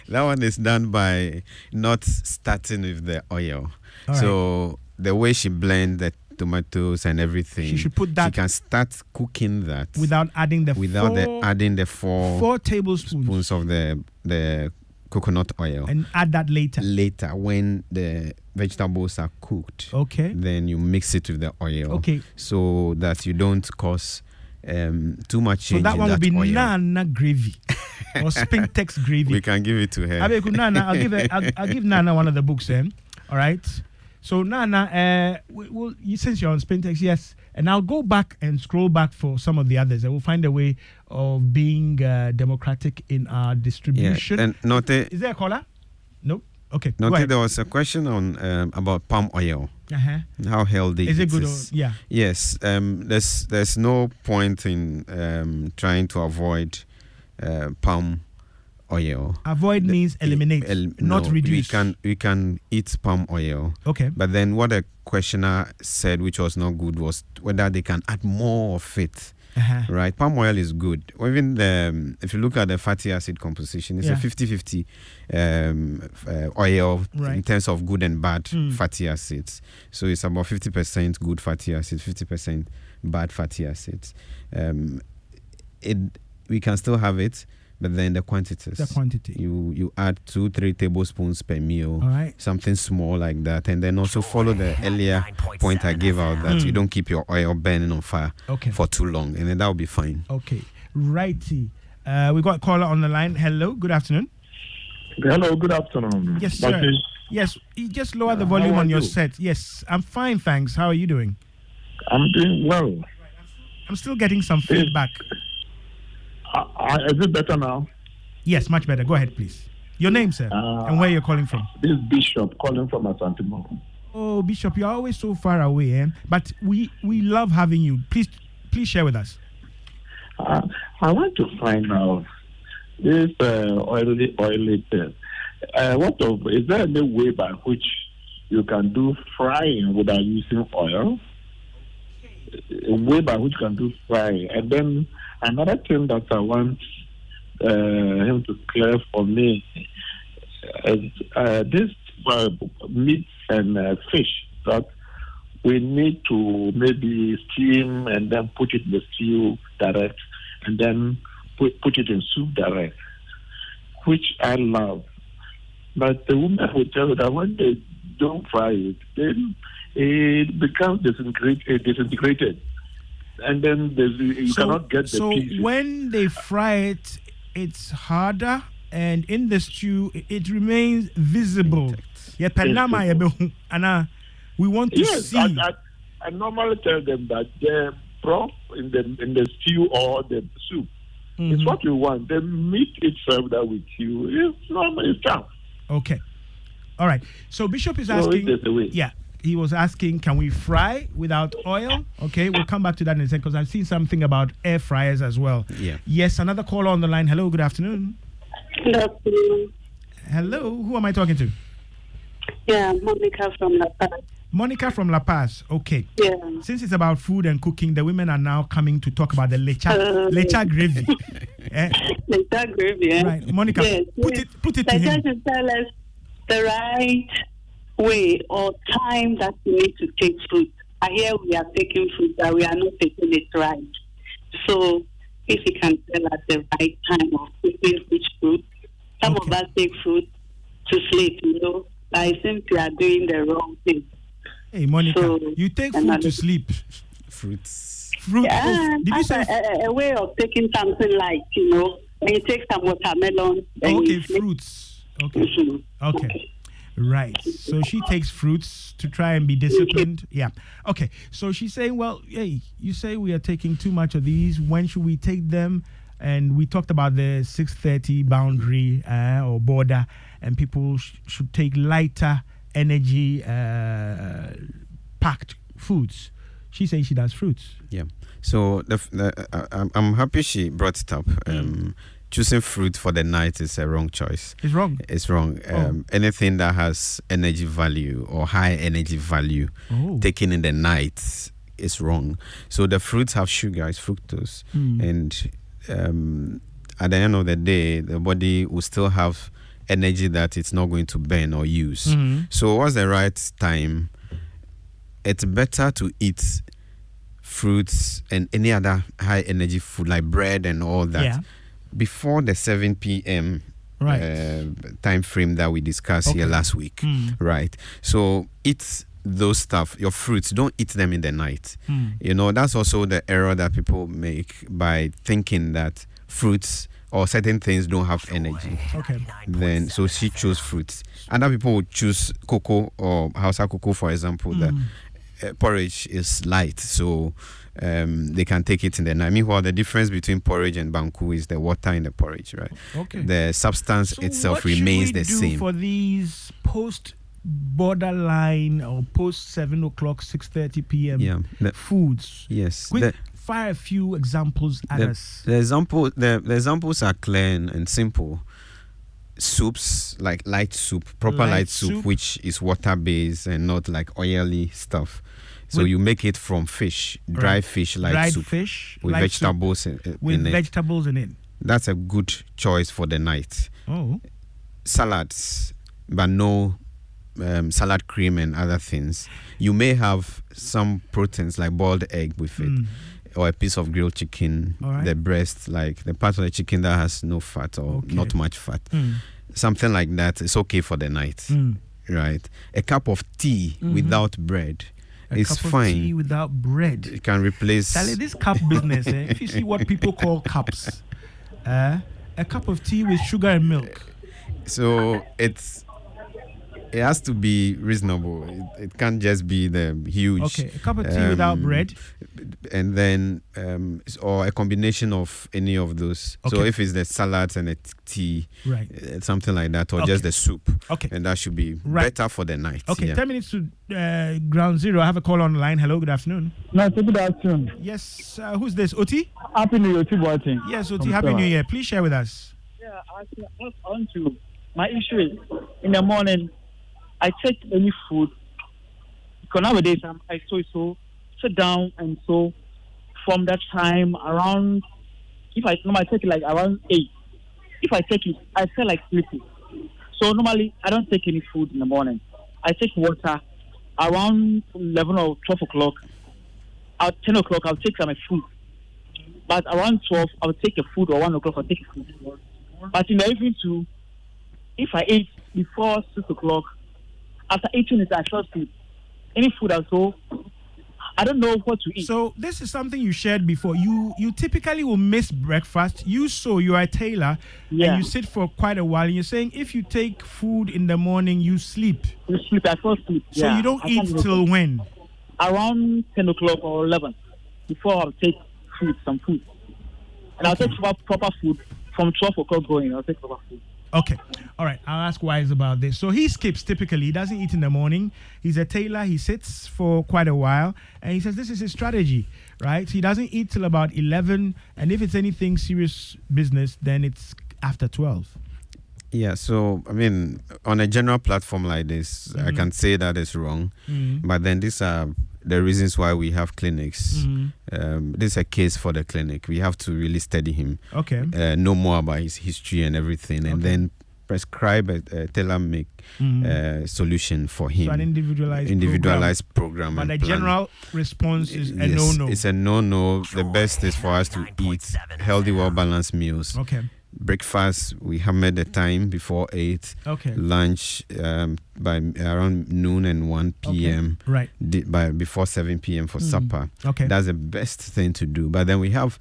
That one is done by not starting with the oil.
All
so
right.
The way she blends the tomatoes and everything,
she should put that.
She can start cooking that
without adding the
adding the 4
tablespoons
of the coconut oil,
and add that later
when the vegetables are cooked.
Okay.
Then you mix it with the oil.
Okay.
So that you don't cause too much change.
So that one will be
oil.
Nana gravy or Spintex gravy.
We can give it to her.
Abeku, Nana, I'll give Nana one of the books then. All right. So Nana, since you're on Spintex, yes, and I'll go back and scroll back for some of the others, and we'll find a way of being democratic in our distribution.
Yeah. And Note,
is there a caller? No. Okay.
Note, there was a question on about palm oil. How healthy
is it? Good?
Yeah. Yes. There's no point in trying to avoid palm oil.
Avoid means eliminate, not reduce.
We can eat palm oil.
Okay.
But then what the questioner said, which was not good, was whether they can add more of it. Right? Palm oil is good. Even if you look at the fatty acid composition, it's a 50-50 oil in terms of good and bad fatty acids. So it's about 50% good fatty acids, 50% bad fatty acids. We can still have it, but then the quantities.
The quantity.
You add 2-3 tablespoons per meal.
All right.
Something small like that. And then also follow the earlier point I gave out that you don't keep your oil burning on fire for too long. And then that will be fine.
Okay. Righty. We got a caller on the line. Hello. Good afternoon.
Hello. Good afternoon.
Yes, sir. Yes. You just lower the volume on your set. Yes. I'm fine, thanks. How are you doing?
I'm doing well.
I'm still getting some feedback.
Is it better now?
Yes, much better. Go ahead, please. Your name, sir, and where you're calling from.
This is Bishop calling from Asantimo.
Oh, Bishop, you're always so far away, but we love having you. Please share with us.
I want to find out this oily thing. Is there any way by which you can do frying without using oil? A way by which you can do frying. And then another thing that I want him to clear for me is this meat and fish that we need to maybe steam and then put it in the stew direct and then put it in soup direct, which I love. But the woman will tell you that when they don't fry it, then it becomes disintegrated. And then you cannot get the pieces.
So when they fry it, it's harder, and in the stew, it remains visible. Yeah, Anna, we want to see.
I normally tell them that the broth in the stew or the soup is what you want. The meat itself that we chew is normal, it's tough.
Okay. All right. So Bishop is asking. Yeah. He was asking, can we fry without oil? Okay, we'll come back to that in a second because I've seen something about air fryers as well.
Yeah.
Yes, another caller on the line. Hello, good afternoon.
Good afternoon.
Hello, who am I talking to?
Yeah, Monica from La Paz.
Monica from La Paz. Okay.
Yeah.
Since it's about food and cooking, the women are now coming to talk about the lecha gravy.
Lecha gravy, eh?
Right, Monica,
yes,
put it to him.
Just tell us the right way or time that we need to take fruit. I hear we are taking fruit, but we are not taking it right. So if you can tell us the right time of taking which fruit. Some of us take fruit to sleep, but it seems we are doing the wrong thing.
Hey, Monica, so, you take food to sleep.
Fruits.
Yeah,
did you say
a way of taking something like, when you take some watermelon.
Okay, fruits. Okay. Okay. Right. So she takes fruits to try and be disciplined. Yeah. Okay. So she's saying, well, hey, you say we are taking too much of these. When should we take them? And we talked about the 6:30 boundary or border, and people should take lighter energy packed foods. She's saying she does fruits.
Yeah. So I'm happy she brought it up. Choosing fruit for the night is a wrong choice.
It's wrong.
It's wrong. Anything that has energy value or high energy value taken in the night is wrong. So the fruits have sugar, it's fructose. And at the end of the day, the body will still have energy that it's not going to burn or use. So what's the right time? It's better to eat fruits and any other high energy food like bread and all that before the 7 p.m. Time frame that we discussed here last week. Right. So eat those stuff, your fruits, don't eat them in the night. That's also the error that people make by thinking that fruits or certain things don't have energy.
Okay.
Then so she chose fruits. Other people would choose cocoa or Hausa cocoa, for example. The porridge is light, so they can take it in the night. Meanwhile, the difference between porridge and banku is the water in the porridge, right?
Okay.
The substance itself remains the same.
For these post borderline or post 7 o'clock, 6:30 p.m. Foods.
Yes.
Fire a few examples at us.
The examples are clear and simple. Soups, like light soup, light soup, which is water based and not like oily stuff. So you make it from fish, dry fish, light soup,
fish,
with vegetables in
it.
That's a good choice for the night.
Oh,
salads, but no salad cream and other things. You may have some proteins like boiled egg with it, or a piece of grilled chicken, the breast, like the part of the chicken that has no fat or not much fat. Something like that is okay for the night, right? A cup of tea without bread is fine.
Tea without bread.
It can replace.
Sally, this cup business, if you see what people call cups, a cup of tea with sugar and milk.
So it has to be reasonable. It can't just be the huge.
Okay, a cup of tea without bread.
and then or a combination of any of those.
Okay.
So if it's the salads and the tea,
Right.
something like that, or
Okay.
just the soup,
Okay.
and that should be
Right.
better for the night.
Okay,
yeah.
10 minutes to ground zero. I have a call on the line. Hello, good afternoon.
No, good afternoon.
Yes, who's this? Oti?
Happy New Year, Tibuati.
Yes, Oti. Happy New Year. Please share with us.
Yeah, on to my issue is in the morning, I take any food. Because nowadays I so sit down and so from that time around, if I normally take it like around 8. If I take it, I feel like sleeping. So normally I don't take any food in the morning. I take water around 11 or 12 o'clock. At 10 o'clock I'll take some food. But around 12 I'll take a food, or 1 o'clock I'll take a food. But in the evening too, if I eat before 6 o'clock, after 8 minutes I fell asleep. Any food I saw, I don't know what to eat.
So this is something you shared before. You typically will miss breakfast. You are a tailor,
Yeah.
and you sit for quite a while. And you're saying if you take food in the morning, you sleep.
You sleep, I fall asleep.
So
Yeah.
you don't
I
eat
can't
till when?
around 10 o'clock or 11 before I'll take some food. And I'll take proper food from 12 o'clock going. I'll take proper food.
Okay. All right. I'll ask Wise about this. So he skips typically. He doesn't eat in the morning. He's a tailor. He sits for quite a while. And he says this is his strategy, right? He doesn't eat till about 11. And if it's anything serious business, then it's after 12.
Yeah, so I mean, on a general platform like this, I can say that is wrong, but then these are the reasons why we have clinics. This is a case for the clinic. We have to really study him,
Okay.
know more about his history and everything, and then prescribe a tailor-make solution for him.
So an individualized
program.
But
and
the
plan.
general response is a
Yes,
no-no.
It's a no-no. The best is for us to eat healthy, well-balanced meals.
Okay.
Breakfast, we hammer the time before 8.
Okay.
Lunch by around noon and 1 p.m.
Right.
Before 7 p.m. for supper.
Okay.
That's the best thing to do. But then we have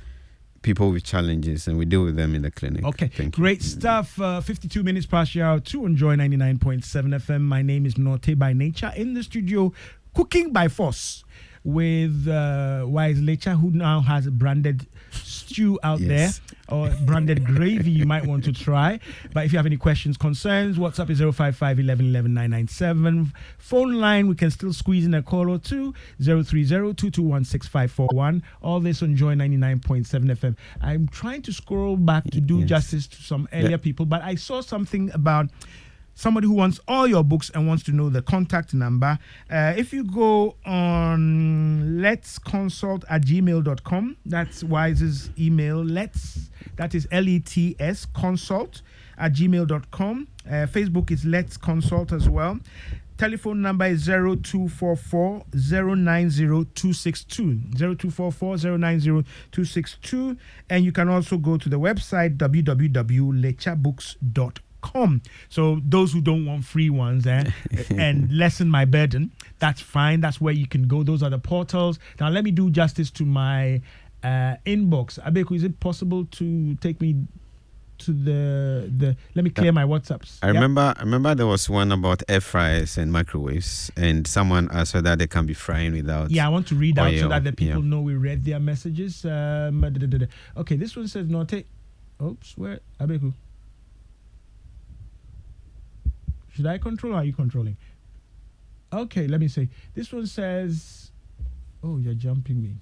people with challenges, and we deal with them in the clinic.
Okay,
Thank you.
great stuff. 52 minutes past the hour to Enjoy 99.7 FM. My name is Norte by Nature. In the studio, cooking by force with Wise Lecha, who now has a branded stew out
Yes.
there, or branded gravy you might want to try. But if you have any questions, concerns, WhatsApp is 055 11 11 997. Phone line, we can still squeeze in a call or two, 030-221-6541. All this on Joy 99.7 FM. I'm trying to scroll back to do
Yes.
justice to some earlier people, but I saw something about somebody who wants all your books and wants to know the contact number. If you go on letsconsult@gmail.com, that's Wise's email. That is LETS consult@gmail.com. Facebook is Let's Consult as well. Telephone number is 0244 090 262. 0244 090 262. And you can also go to the website www.lechabooks.com. So those who don't want free ones and lessen my burden, that's fine. That's where you can go. Those are the portals. Now let me do justice to my inbox. Abeku, is it possible to take me to the let me clear my WhatsApps?
I remember there was one about air fryers and microwaves, and someone asked whether they can be frying without.
Yeah, I want to read out so
oil.
that the people
Yeah.
know we read their messages. Okay, this one says Norte. Oops, where Abeku? Should I control or are you controlling? Okay, let me see. This one says, oh, you're jumping me.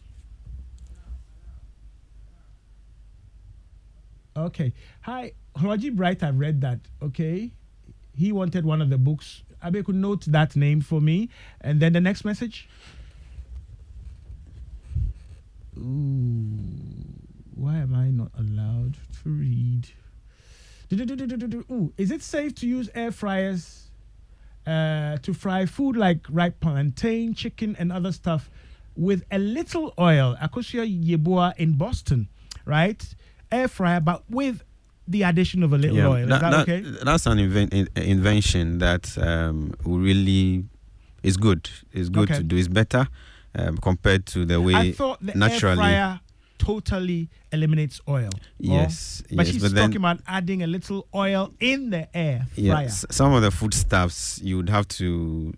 Okay. Hi, Roger Bright, I've read that. Okay. He wanted one of the books. Abe could note that name for me. And then the next message. Ooh, why am I not allowed to read? Ooh, is it safe to use air fryers to fry food like ripe plantain, chicken, and other stuff with a little oil? Akosia Yeboah in Boston, right? Air fryer, but with the addition of a little oil. Is that okay?
That's an invention that really is good. It's good to do. It's better compared to the way
I thought the
naturally.
Air fryer totally eliminates oil.
Yes,
but
yes,
she's
but then,
talking about adding a little oil in the air fryer.
Yes, some of the foodstuffs you would have to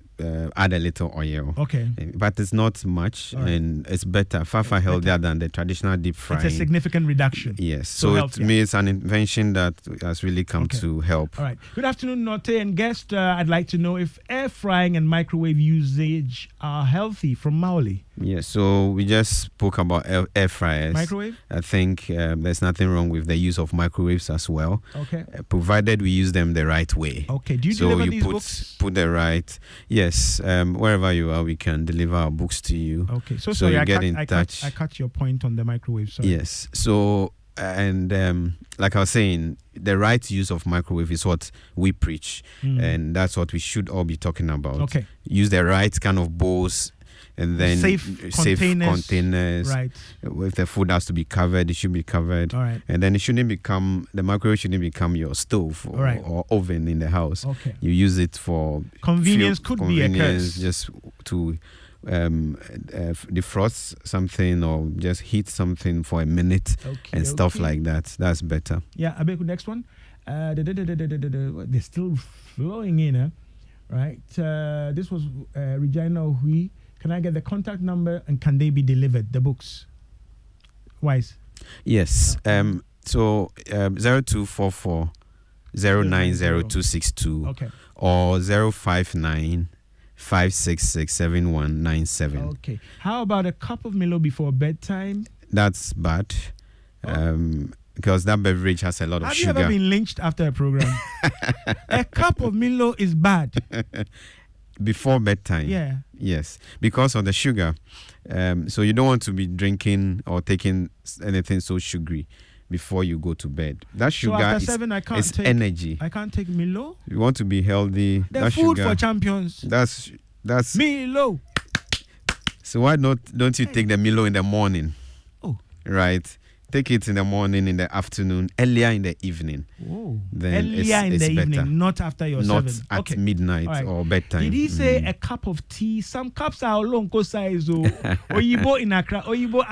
add a little oil.
Okay.
But it's not much,
All right.
and it's better, far healthier than the traditional deep frying.
It's a significant reduction.
Yes.
So
So
healthier.
to me, it's an invention that has really come
Okay.
to help.
All right. Good afternoon, Norte and guest. I'd like to know if air frying and microwave usage are healthy from Maoli.
Yes. So we just spoke about air fryers.
Microwave?
I think there's nothing wrong with the use of microwaves as well,
Okay.
provided we use them the right way.
Okay. Do you
So
deliver
you
these
put
books?
put the right. Yes. Wherever you are, we can deliver our books to you.
Okay. So
So
sorry,
you
I
get
cut,
in
I
touch.
Cut, I cut your point on the microwave. Sorry.
Yes. So and like I was saying, the right use of microwave is what we preach, and that's what we should all be talking about.
Okay.
Use the right kind of bowls, and then
Safe
containers.
Right.
If the food has to be covered, it should be covered.
All right.
And then the microwave shouldn't become your stove or,
All right.
or oven in the house.
Okay.
You use it for
Convenience could be a
convenience,
curse.
just to defrost something or just heat something for a minute and stuff like that. That's better.
Yeah, I bet next one. They're still flowing in, right? This was Regina Ohui. Can I get the contact number and can they be delivered? The books. Wise.
Yes. So 0244 090262
Okay.
or 059 566 7197.
Okay. How about a cup of Milo before bedtime?
That's bad. Because that beverage has a lot of
Have you
sugar.
ever been lynched after a program? A cup of Milo is bad.
Before bedtime.
Yeah.
Yes, because of the sugar. So you don't want to be drinking or taking anything so sugary before you go to bed. That
So
sugar
after 7, I can't
is
take
energy.
I can't take Milo.
You want to be healthy.
The
that
food
sugar,
for champions.
that's
Milo.
So why don't you take the Milo in the morning?
Oh.
Right. Take it in the morning, in the afternoon, earlier in the evening.
Oh.
Then
Earlier in
it's
the
better.
evening, not after your
Not
7.
at
Okay.
midnight
All right.
or bedtime.
Did he say a cup of tea? Some cups are long size. Oyibo in Accra. Oyibo,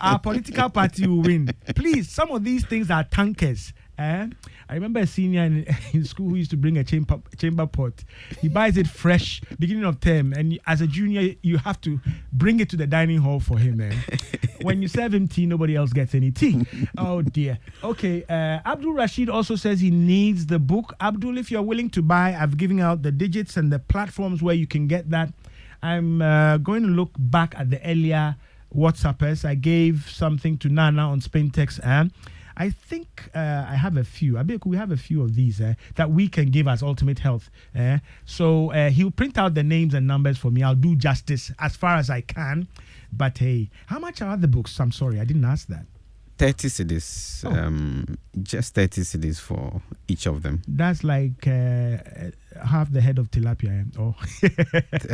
our political party will win. Please, some of these things are tankers. I remember a senior in school who used to bring a chamber pot. He buys it fresh, beginning of term, and as a junior, you have to bring it to the dining hall for him. When you serve him tea, nobody else gets any tea. Oh dear. Okay. Abdul Rashid also says he needs the book. Abdul, if you're willing to buy, I've given out the digits and the platforms where you can get that. I'm going to look back at the earlier WhatsAppers. I gave something to Nana on Spaintex. I think I have a few. I bet we have a few of these that we can give as Ultimate Health. So he'll print out the names and numbers for me. I'll do justice as far as I can. But hey, how much are the books? I'm sorry, I didn't ask that.
30 cedis. Just 30 cedis for each of them.
That's like half the head of tilapia. Oh,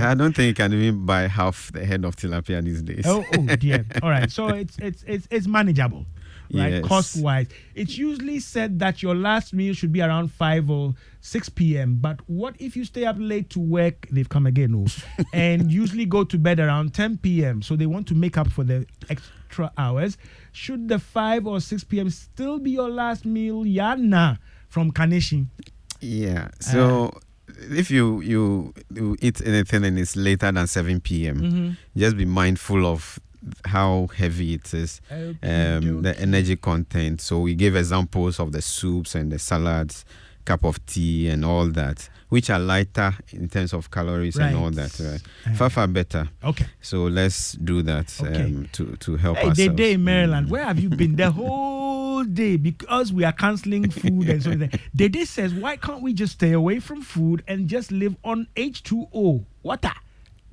I don't think you can even buy half the head of tilapia these days.
oh dear. All right. So it's manageable. Right,
Yes.
cost-wise. It's usually said that your last meal should be around 5 or 6 p.m. But what if you stay up late to work? They've come again, and usually go to bed around 10 p.m. So they want to make up for the extra hours. Should the 5 or 6 p.m. still be your last meal? Yana from Kaneshi.
Yeah. So if you eat anything and it's later than 7 p.m., just be mindful of how heavy it is, the energy content. So we gave examples of the soups and the salads, cup of tea and all that, which are lighter in terms of calories and all that. Right? Far better.
Okay.
So let's do that to help
Hey,
ourselves.
Day in Maryland, where have you been the whole day? Because we are cancelling food and so on. Dede says, why can't we just stay away from food and just live on H2O, water?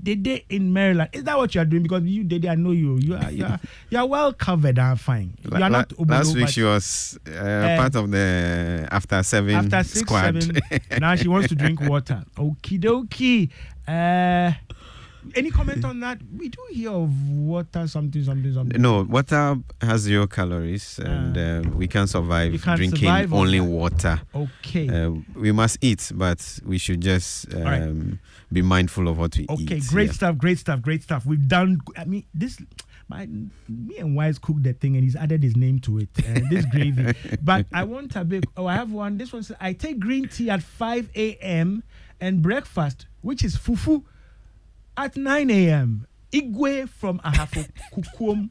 Dede in Maryland. Is that what you are doing? Because you, Dede, I know you. You are well covered and fine. You are not
last week she was part of the after 7 squad.
7. Now she wants to drink water. Okie dokie. Any comment on that? We do hear of water, something.
No, water has 0 calories, and we can survive drinking only water.
Okay.
We must eat, but we should just be mindful of what we eat.
Okay, great stuff. We've done. I mean, me and Wise cooked the thing, and he's added his name to it. This gravy. But I want a big. Oh, I have one. This one says, I take green tea at 5 a.m. and breakfast, which is fufu, at 9 a.m. Igwe from Ahafo Kukum.